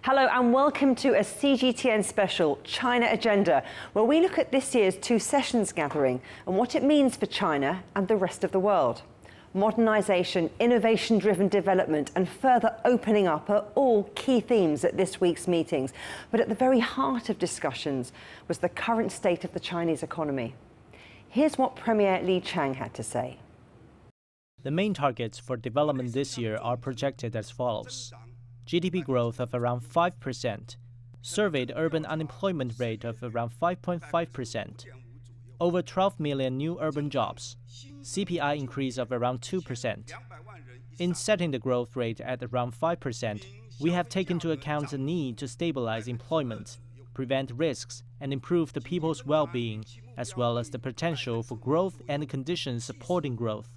Hello and welcome to a CGTN special, China Agenda, where we look at this year's Two Sessions gathering and what it means for China and the rest of the world. Modernisation, innovation-driven development and further opening up are all key themes at this week's meetings. But at the very heart of discussions was the current state of the Chinese economy. Here's what Premier Li Qiang had to say. The main targets for development this year are projected as follows. GDP growth of around 5%, surveyed urban unemployment rate of around 5.5%, over 12 million new urban jobs, CPI increase of around 2%. In setting the growth rate at around 5%, we have taken into account the need to stabilize employment, prevent risks, and improve the people's well-being, as well as the potential for growth and the conditions supporting growth.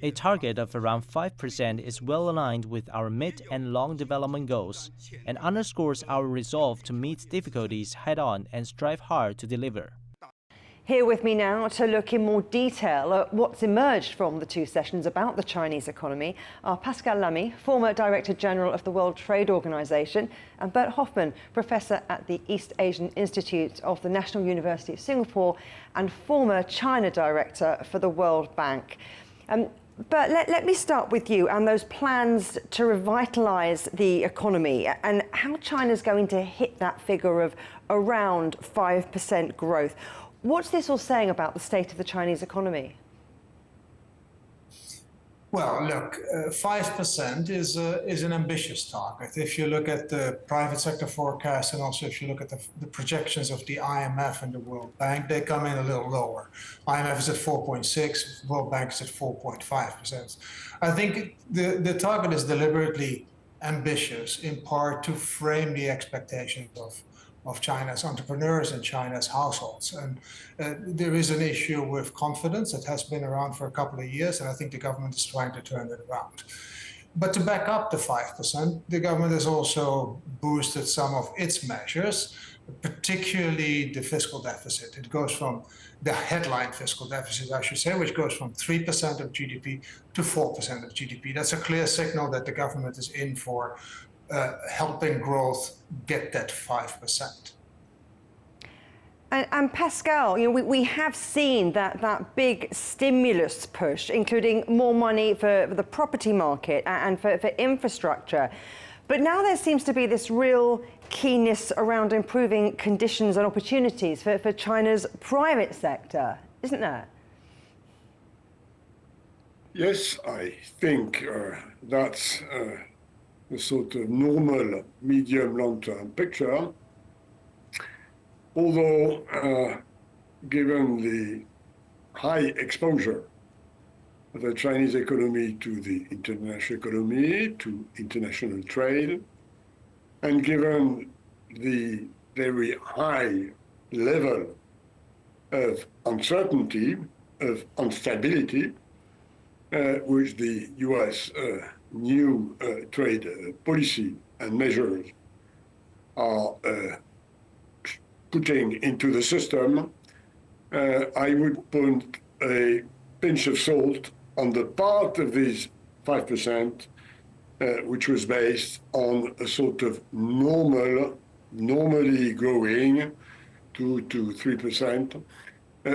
A target of around 5% is well aligned with our mid- and long development goals and underscores our resolve to meet difficulties head-on and strive hard to deliver. Here with me now to look in more detail at what's emerged from the two sessions about the Chinese economy are Pascal Lamy, former Director General of the World Trade Organization, and Bert Hofman, Professor at the East Asian Institute of the National University of Singapore and former China Director for the World Bank. But let me start with you and those plans to revitalise the economy and how China's going to hit that figure of around 5% growth. What's this all saying about the state of the Chinese economy? Well, look, 5% is an ambitious target. If you look at the private sector forecast and also if you look at the projections of the IMF and the World Bank, they come in a little lower. IMF is at 4.6, World Bank is at 4.5%. I think the target is deliberately ambitious, in part to frame the expectations of China's entrepreneurs and China's households. And there is an issue with confidence that has been around for a couple of years, and I think the government is trying to turn it around. But to back up the 5%, the government has also boosted some of its measures, particularly the fiscal deficit. It goes from the headline fiscal deficit, I should say, which goes from 3% of GDP to 4% of GDP. That's a clear signal that the government is in for helping growth get that 5%. And Pascal, we have seen that big stimulus push, including more money for the property market and for infrastructure. But now there seems to be this real keenness around improving conditions and opportunities for China's private sector, isn't there? Yes, I think that's the sort of normal medium long-term picture, although given the high exposure of the Chinese economy to the international economy, to international trade, and given the very high level of uncertainty, of instability, which the US new trade policy and measures are putting into the system, I would put a pinch of salt on the part of these 5%, which was based on a sort of normally growing 2 to 3%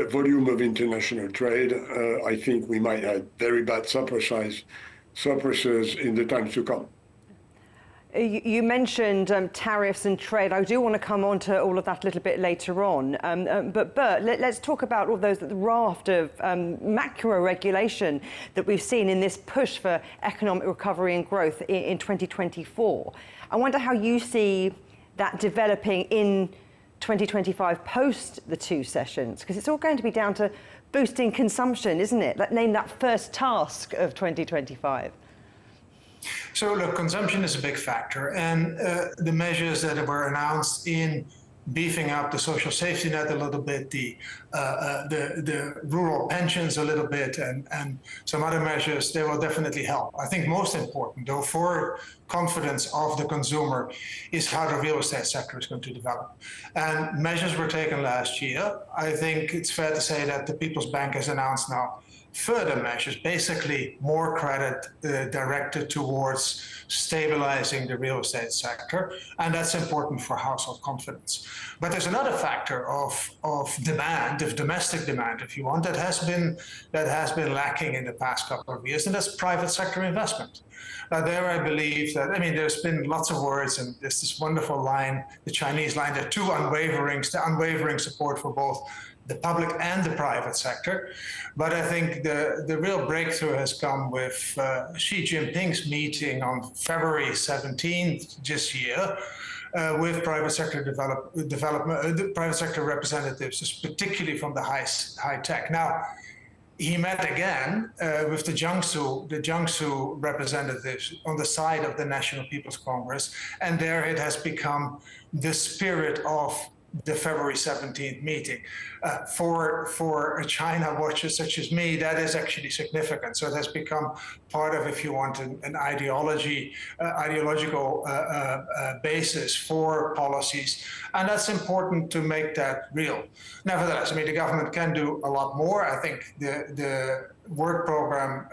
volume of international trade. I think we might have very bad surpluses in the times to come. You mentioned tariffs and trade. I do want to come on to all of that a little bit later on. But Bert, let's talk about all those, the raft of macro regulation that we've seen in this push for economic recovery and growth in 2024. I wonder how you see that developing in 2025 post the two sessions, because it's all going to be down to boosting consumption, isn't it? Name that first task of 2025. So look, consumption is a big factor, and the measures that were announced in beefing up the social safety net a little bit, the rural pensions a little bit, and some other measures, they will definitely help. I think most important, though, for confidence of the consumer is how the real estate sector is going to develop. And measures were taken last year. I think it's fair to say that the People's Bank has announced now further measures, basically more credit directed towards stabilizing the real estate sector, and that's important for household confidence. But there's another factor of demand, of domestic demand, if you want, that has been lacking in the past couple of years, and that's private sector investment. There I believe that, I mean, there's been lots of words, and there's this wonderful line, the Chinese line, the unwavering support for both the public and the private sector. But I think the real breakthrough has come with Xi Jinping's meeting on February 17th this year with private sector private sector representatives, particularly from the high tech. Now, he met again with the Jiangsu representatives on the side of the National People's Congress, and there it has become the spirit of the February 17th meeting. For a China watcher such as me, that is actually significant. So it has become part of, if you want, an ideological basis for policies. And that's important to make that real. Nevertheless, I mean, the government can do a lot more. I think the work program,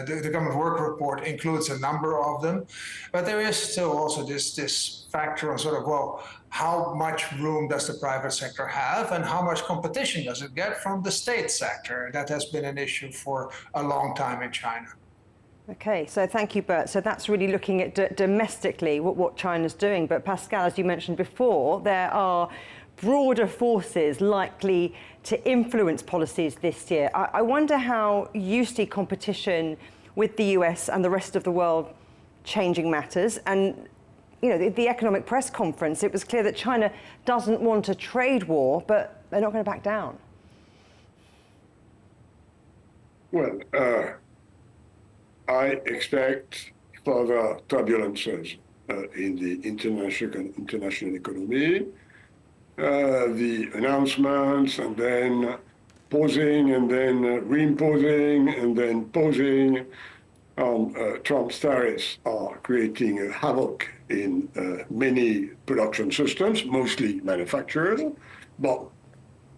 the government work report includes a number of them, but there is still also this factor on sort of, well, how much room does the private sector have and how much competition does it get from the state sector? That has been an issue for a long time in China. Okay, so thank you, Bert. So that's really looking at domestically what China's doing. But Pascal, as you mentioned before, there are broader forces likely to influence policies this year. I wonder how you see competition with the US and the rest of the world changing matters. And you know, the economic press conference, it was clear that China doesn't want a trade war, but they're not going to back down. Well, I expect further turbulences in the international economy. The announcements, and then pausing, and then reimposing, and then pausing on Trump's tariffs are creating a havoc in many production systems, mostly manufacturers, but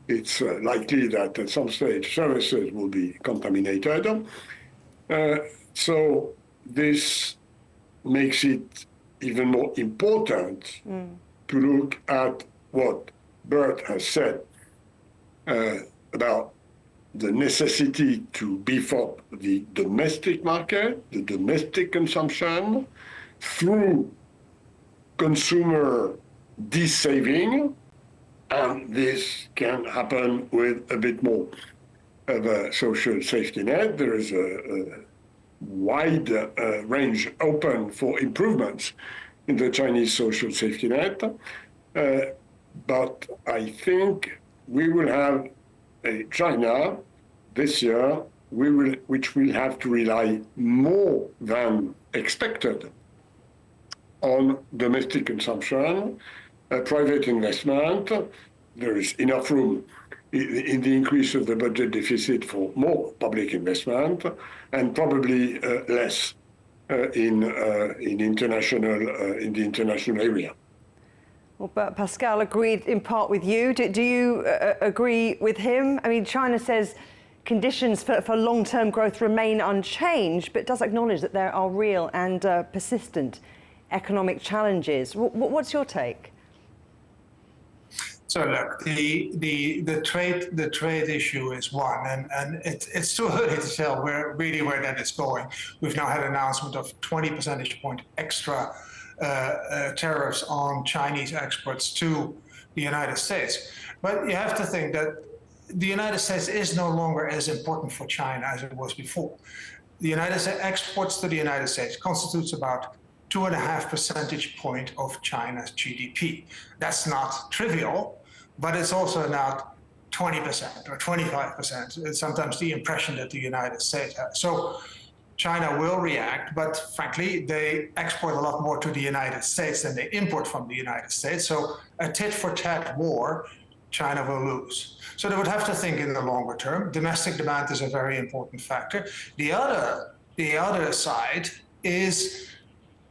it's likely that at some stage services will be contaminated. So this makes it even more important to look at what Bert has said about the necessity to beef up the domestic market, the domestic consumption, through consumer de-saving, and this can happen with a bit more of a social safety net. There is a wide range open for improvements in the Chinese social safety net. But I think we will have a China this year which will have to rely more than expected on domestic consumption, private investment. There is enough room in the increase of the budget deficit for more public investment, and probably less in the international area. Well, but Pascal agreed in part with you. Do you agree with him? I mean, China says conditions for long-term growth remain unchanged, but does acknowledge that there are real and persistent economic challenges. What's your take? So look, the trade issue is one, and it's too early to tell where that is going. We've now had an announcement of 20 percentage point extra tariffs on Chinese exports to the United States. But you have to think that the United States is no longer as important for China as it was before. The United States exports to the United States constitutes about 2.5 percentage point of China's GDP. That's not trivial, but it's also not 20% or 25%. It's sometimes the impression that the United States has. So China will react, but frankly, they export a lot more to the United States than they import from the United States. So a tit-for-tat war, China will lose. So they would have to think in the longer term. Domestic demand is a very important factor. The other side is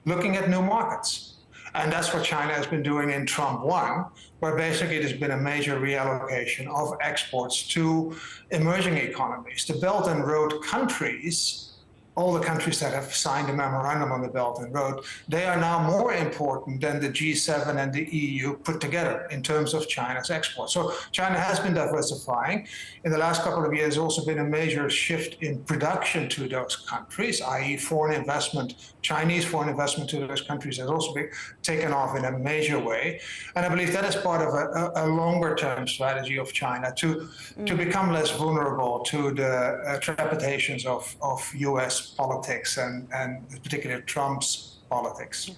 looking at new markets. And that's what China has been doing in Trump 1, where basically there's been a major reallocation of exports to emerging economies. The Belt and Road countries, all the countries that have signed a memorandum on the Belt and Road, they are now more important than the G7 and the EU put together in terms of China's exports. So China has been diversifying. In the last couple of years, there's also been a major shift in production to those countries, i.e. foreign investment, Chinese foreign investment to those countries has also been taken off in a major way. And I believe that is part of a longer-term strategy of China to become less vulnerable to the trepidations of US politics and particularly Trump's politics.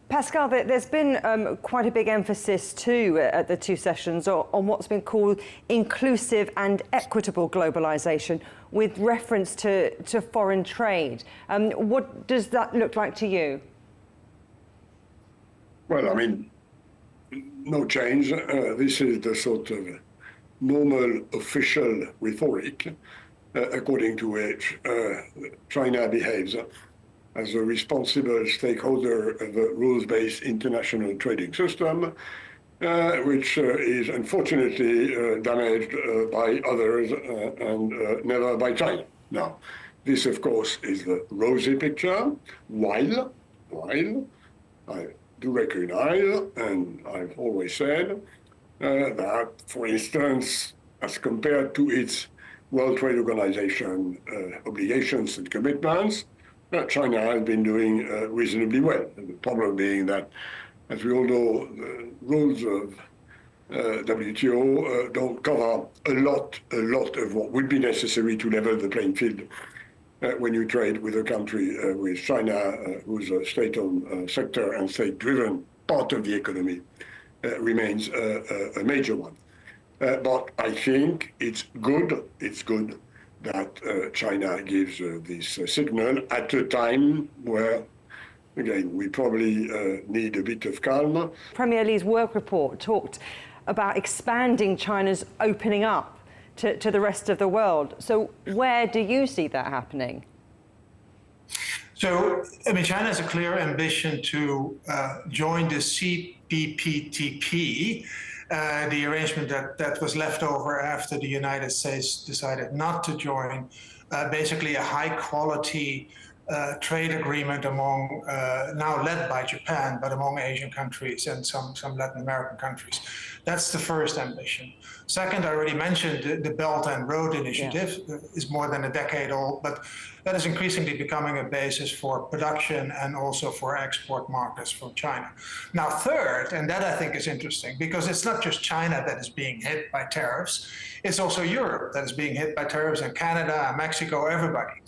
Pascal, there's been quite a big emphasis too at the two sessions on what's been called inclusive and equitable globalization with reference to foreign trade. What does that look like to you? Well, I mean, no change. This is the sort of normal official rhetoric according to which China behaves as a responsible stakeholder of a rules-based international trading system, which is unfortunately damaged by others and never by China. Now, this, of course, is the rosy picture, while I do recognize, and I've always said, that, for instance, as compared to its World Trade Organization obligations and commitments, China has been doing reasonably well. The problem being that, as we all know, the rules of WTO don't cover a lot of what would be necessary to level the playing field when you trade with a country with China, whose state-owned sector and state-driven part of the economy remains a major one. But I think it's good that China gives this signal at a time where, again, we probably need a bit of calm. Premier Li's work report talked about expanding China's opening up to the rest of the world. So where do you see that happening? So, I mean, China has a clear ambition to join the CPTPP, the arrangement that was left over after the United States decided not to join, basically a high-quality trade agreement among, now led by Japan, but among Asian countries and some Latin American countries. That's the first ambition. Second, I already mentioned the Belt and Road Initiative is more than a decade old, but that is increasingly becoming a basis for production and also for export markets from China. Now, third, and that I think is interesting, because it's not just China that is being hit by tariffs, it's also Europe that is being hit by tariffs, and Canada, and Mexico, everybody.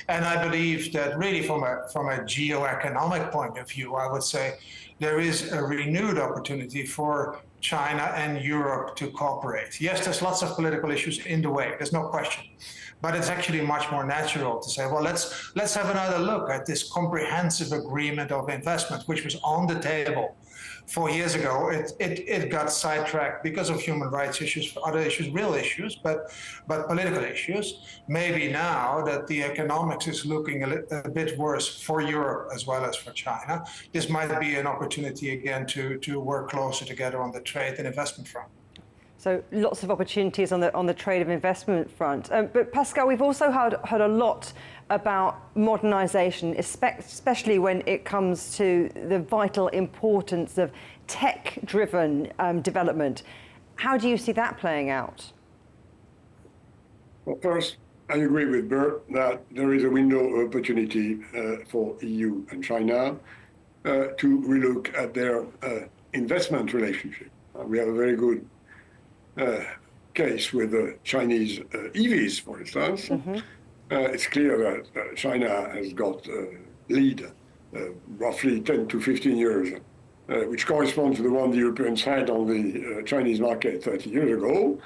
And I believe that really from a geoeconomic point of view, I would say there is a renewed opportunity for China and Europe to cooperate. Yes, there's lots of political issues in the way, there's no question. But it's actually much more natural to say, well, let's have another look at this comprehensive agreement of investment, which was on the table 4 years ago. It got sidetracked because of human rights issues, other issues, real issues, but political issues. Maybe now that the economics is looking a bit worse for Europe as well as for China, this might be an opportunity again to work closer together on the trade and investment front. So lots of opportunities on the trade and investment front. But Pascal, we've also heard a lot about modernisation, especially when it comes to the vital importance of tech-driven development. How do you see that playing out? Well, first, I agree with Bert that there is a window of opportunity for EU and China to relook at their investment relationship. We have a very good case with the Chinese EVs, for instance. Mm-hmm. It's clear that China has got lead roughly 10 to 15 years, which corresponds to the one the Europeans had on the Chinese market 30 years ago.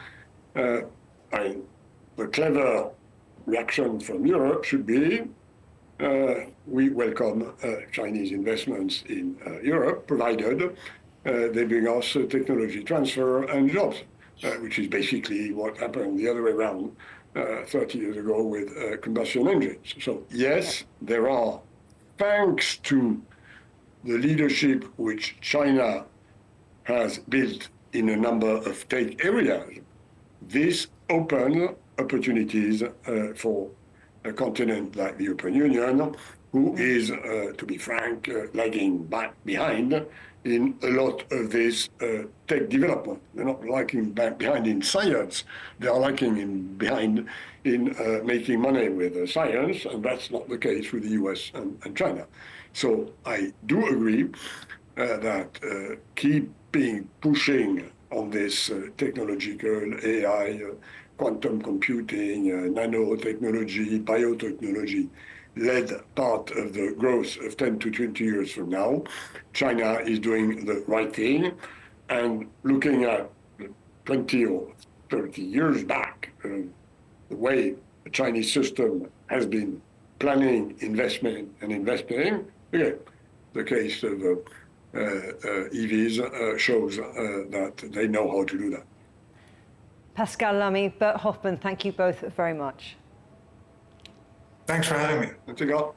The clever reaction from Europe should be, we welcome Chinese investments in Europe, provided they bring us technology transfer and jobs. Which is basically what happened the other way around 30 years ago with combustion engines. So yes, there are thanks to the leadership which China has built in a number of tech areas, this opens opportunities for a continent like the European Union, who is, to be frank, lagging behind in a lot of this tech development. They're not lagging behind in science, they are lagging behind in making money with science, and that's not the case with the US and China. So I do agree that pushing on this technological AI, quantum computing, nanotechnology, biotechnology, led part of the growth of 10 to 20 years from now. China is doing the right thing, and looking at 20 or 30 years back, the way the Chinese system has been planning investment and investing, again, the case of EVs shows that they know how to do that. Pascal Lamy, Bert Hofman, thank you both very much. Thanks for having me. Thanks a lot.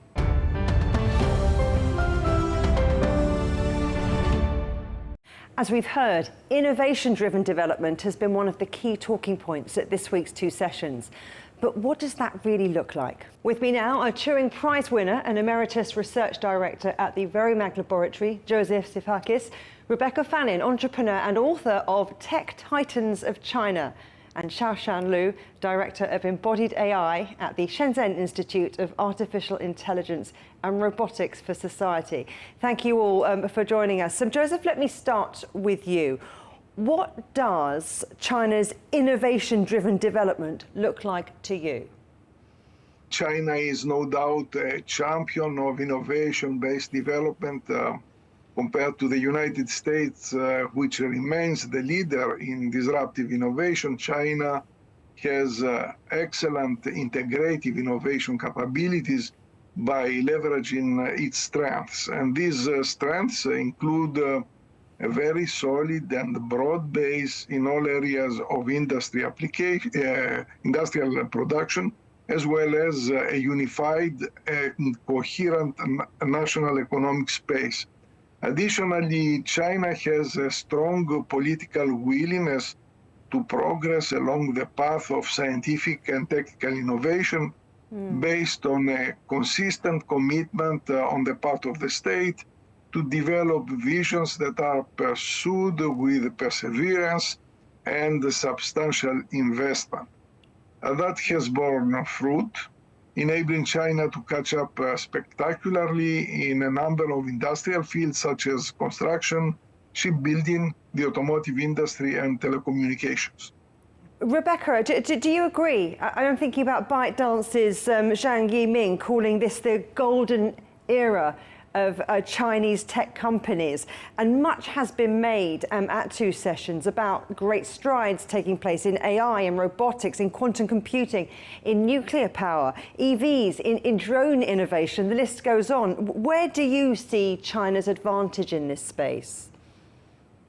As we've heard, innovation-driven development has been one of the key talking points at this week's two sessions. But what does that really look like? With me now, a Turing Prize winner and Emeritus Research Director at the VERIMAG laboratory, Joseph Sifakis, Rebecca Fannin, entrepreneur and author of Tech Titans of China, and Shaoshan Lu, Director of Embodied AI at the Shenzhen Institute of Artificial Intelligence and Robotics for Society. Thank you all for joining us. So Joseph, let me start with you. What does China's innovation-driven development look like to you? China is no doubt a champion of innovation-based development compared to the United States, which remains the leader in disruptive innovation. China has excellent integrative innovation capabilities by leveraging its strengths. And these strengths include a very solid and broad base in all areas of industry industrial production, as well as a unified and coherent national economic space. Additionally, China has a strong political willingness to progress along the path of scientific and technical innovation based on a consistent commitment on the part of the state to develop visions that are pursued with perseverance and substantial investment. That has borne fruit, enabling China to catch up spectacularly in a number of industrial fields such as construction, shipbuilding, the automotive industry, and telecommunications. Rebecca, do you agree? I'm thinking about ByteDance's Zhang Yiming calling this the golden era of Chinese tech companies, and much has been made at two sessions about great strides taking place in AI, in robotics, in quantum computing, in nuclear power, EVs, in drone innovation, the list goes on. Where do you see China's advantage in this space?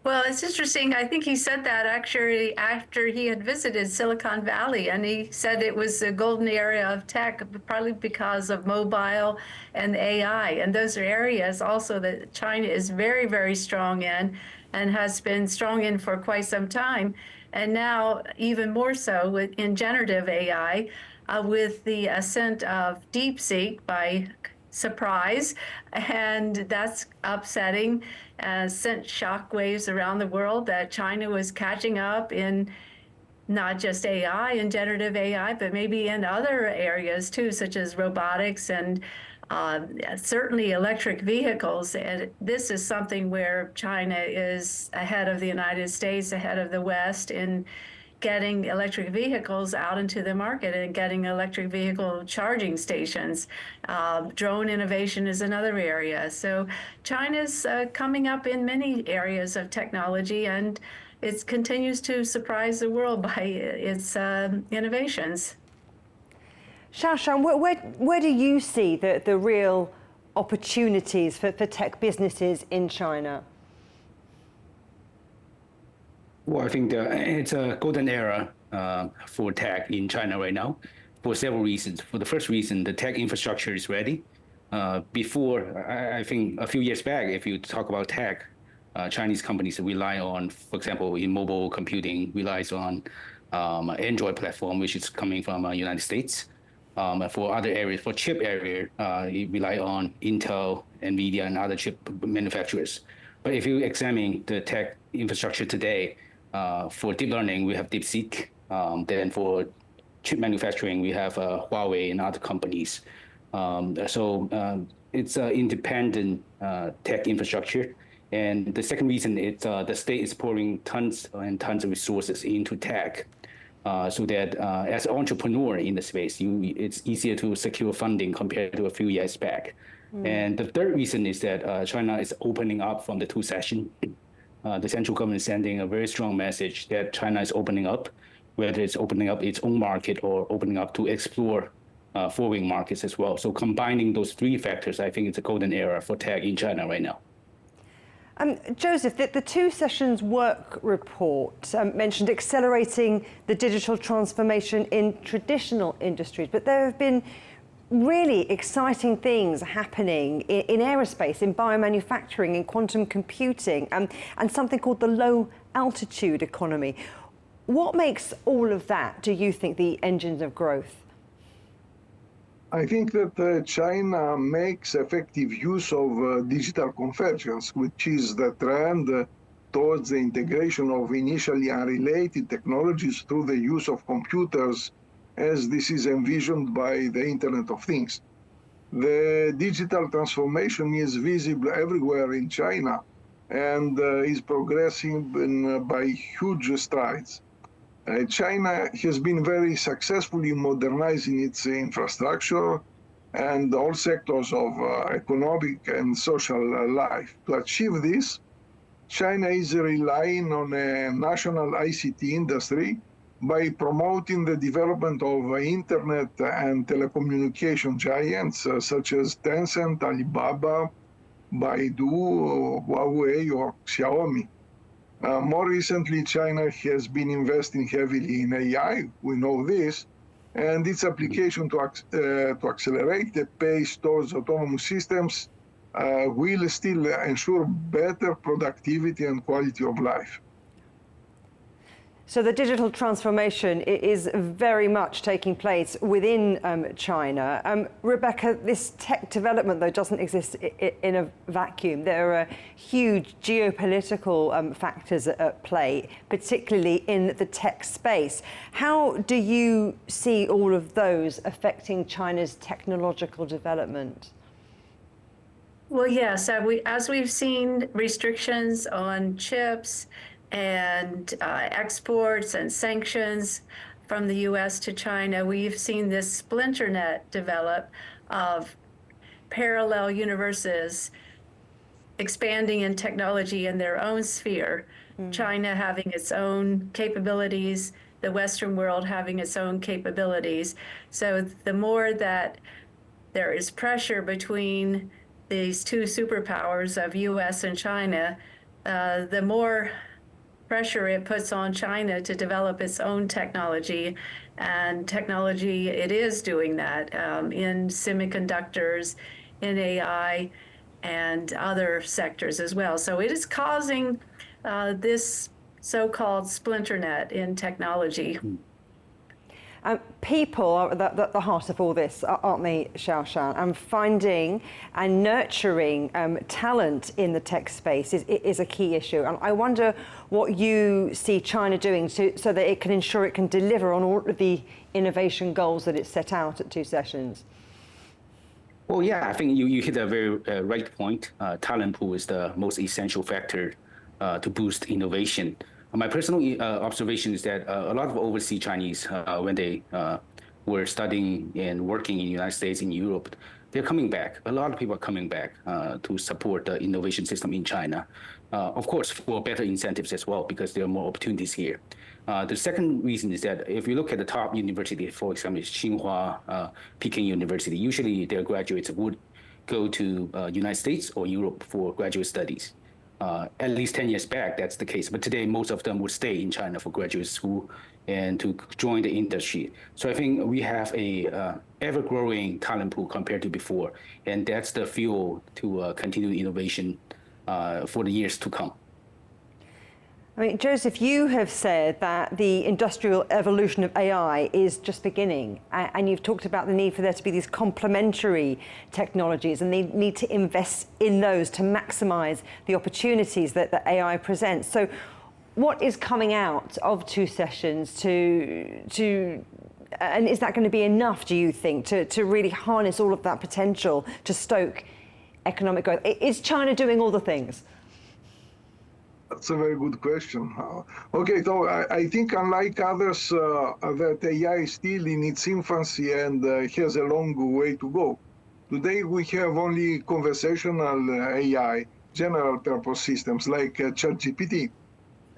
Well, it's interesting. I think he said that actually after he had visited Silicon Valley, and he said it was a golden area of tech, probably because of mobile and AI. And those are areas also that China is very, very strong in and has been strong in for quite some time. And now even more so in generative AI, with the ascent of DeepSeek by surprise, and that's upsetting, sent shockwaves around the world that China was catching up in not just AI and generative AI, but maybe in other areas too, such as robotics and certainly electric vehicles. And this is something where China is ahead of the United States, ahead of the West in getting electric vehicles out into the market and getting electric vehicle charging stations. Drone innovation is another area. So China's coming up in many areas of technology, and it continues to surprise the world by its innovations. Shaoshan, where do you see the real opportunities for tech businesses in China? Well, I think it's a golden era for tech in China right now for several reasons. For the first reason, the tech infrastructure is ready. before, I think a few years back, if you talk about tech, Chinese companies rely on, for example, in mobile computing, relies on Android platform, which is coming from United States. For other areas, for chip area, you rely on Intel, NVIDIA, and other chip manufacturers. But if you examine the tech infrastructure today, for deep learning, we have DeepSeek. Then for chip manufacturing, we have Huawei and other companies. It's an independent tech infrastructure. And the second reason is the state is pouring tons and tons of resources into tech, so that as an entrepreneur in the space, it's easier to secure funding compared to a few years back. And the third reason is that China is opening up from the two session. The central government is sending a very strong message that China is opening up, whether it's opening up its own market or opening up to explore foreign markets as well. So combining those three factors, I think it's a golden era for tech in China right now. Joseph, the two sessions work report mentioned accelerating the digital transformation in traditional industries, but there have been really exciting things happening in aerospace, in biomanufacturing, in quantum computing, and something called the low altitude economy. What makes all of that, do you think, the engines of growth? I think that China makes effective use of digital convergence, which is the trend towards the integration of initially unrelated technologies through the use of computers, as this is envisioned by the Internet of Things. The digital transformation is visible everywhere in China and is progressing by huge strides. China has been very successful in modernizing its infrastructure and all sectors of economic and social life. To achieve this, China is relying on a national ICT industry by promoting the development of internet and telecommunication giants such as Tencent, Alibaba, Baidu, Huawei, or Xiaomi. More recently, China has been investing heavily in AI, we know this, and its application to accelerate the pace towards autonomous systems will still ensure better productivity and quality of life. So the digital transformation is very much taking place within China. Rebecca, this tech development, though, doesn't exist in a vacuum. There are huge geopolitical factors at play, particularly in the tech space. How do you see all of those affecting China's technological development? Well, yes, as we've seen restrictions on chips and exports and sanctions from the U.S. to China, we've seen this splinter net develop of parallel universes expanding in technology in their own sphere, China having its own capabilities, the Western world having its own capabilities. So the more that there is pressure between these two superpowers of U.S. and China, the more pressure it puts on China to develop its own technology. And technology, it is doing that in semiconductors, in AI, and other sectors as well. So it is causing this so-called splinter net in technology. People are at the heart of all this, aren't they, Shaoshan? And finding and nurturing talent in the tech space is a key issue. And I wonder what you see China doing so that it can ensure it can deliver on all of the innovation goals that it set out at two sessions. Well, yeah, I think you hit a very right point. Talent pool is the most essential factor to boost innovation. My personal observation is that a lot of overseas Chinese, when they were studying and working in the United States, in Europe, they're coming back. A lot of people are coming back to support the innovation system in China. Of course, for better incentives as well, because there are more opportunities here. The second reason is that if you look at the top university, for example, Tsinghua, Peking University, usually their graduates would go to United States or Europe for graduate studies. At least 10 years back, that's the case. But today, most of them would stay in China for graduate school and to join the industry. So I think we have a ever-growing talent pool compared to before, and that's the fuel to continue innovation for the years to come. I mean, Joseph, you have said that the industrial evolution of AI is just beginning, and you've talked about the need for there to be these complementary technologies, and they need to invest in those to maximize the opportunities that the AI presents. So what is coming out of 2 sessions and is that going to be enough, do you think, to really harness all of that potential to stoke economic growth? Is China doing all the things? That's a very good question. Okay, so I think unlike others, that AI is still in its infancy and has a long way to go. Today we have only conversational AI, general purpose systems like ChatGPT.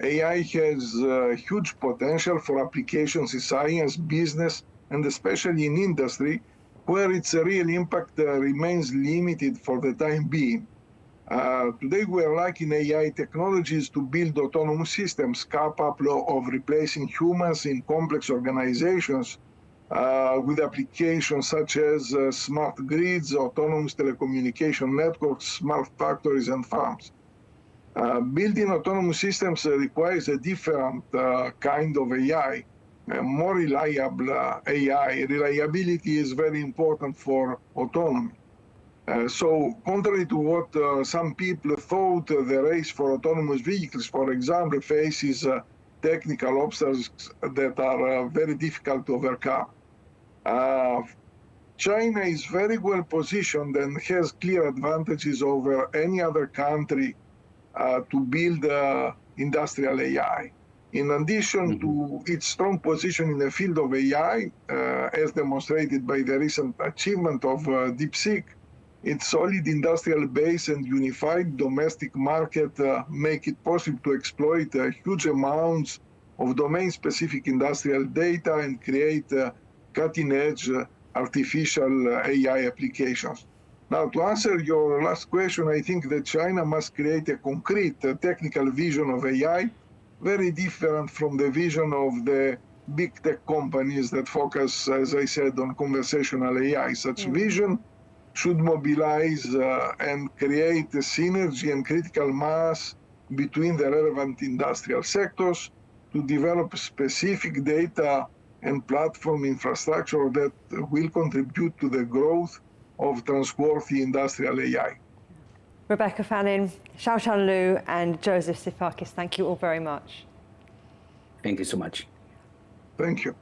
AI has huge potential for applications in science, business, and especially in industry, where its real impact remains limited for the time being. Today, we are lacking AI technologies to build autonomous systems capable of replacing humans in complex organizations with applications such as smart grids, autonomous telecommunication networks, smart factories, and farms. Building autonomous systems requires a different kind of AI, a more reliable AI. Reliability is very important for autonomy. So contrary to what some people thought, the race for autonomous vehicles, for example, faces technical obstacles that are very difficult to overcome. China is very well positioned and has clear advantages over any other country to build industrial AI. In addition to its strong position in the field of AI, as demonstrated by the recent achievement of DeepSeek, its solid industrial base and unified domestic market make it possible to exploit huge amounts of domain-specific industrial data and create cutting-edge artificial AI applications. Now, to answer your last question, I think that China must create a concrete technical vision of AI, very different from the vision of the big tech companies that focus, as I said, on conversational AI. Such vision should mobilize and create a synergy and critical mass between the relevant industrial sectors to develop specific data and platform infrastructure that will contribute to the growth of trustworthy industrial AI. Rebecca Fannin, Shaoshan Liu, and Joseph Sifakis, thank you all very much. Thank you so much. Thank you.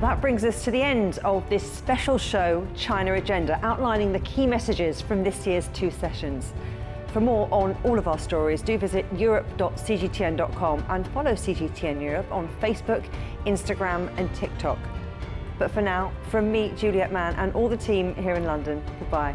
That brings us to the end of this special show, China Agenda, outlining the key messages from this year's 2 sessions. For more on all of our stories, do visit europe.cgtn.com and follow CGTN Europe on Facebook, Instagram, and TikTok. But for now, from me, Juliet Mann, and all the team here in London, goodbye.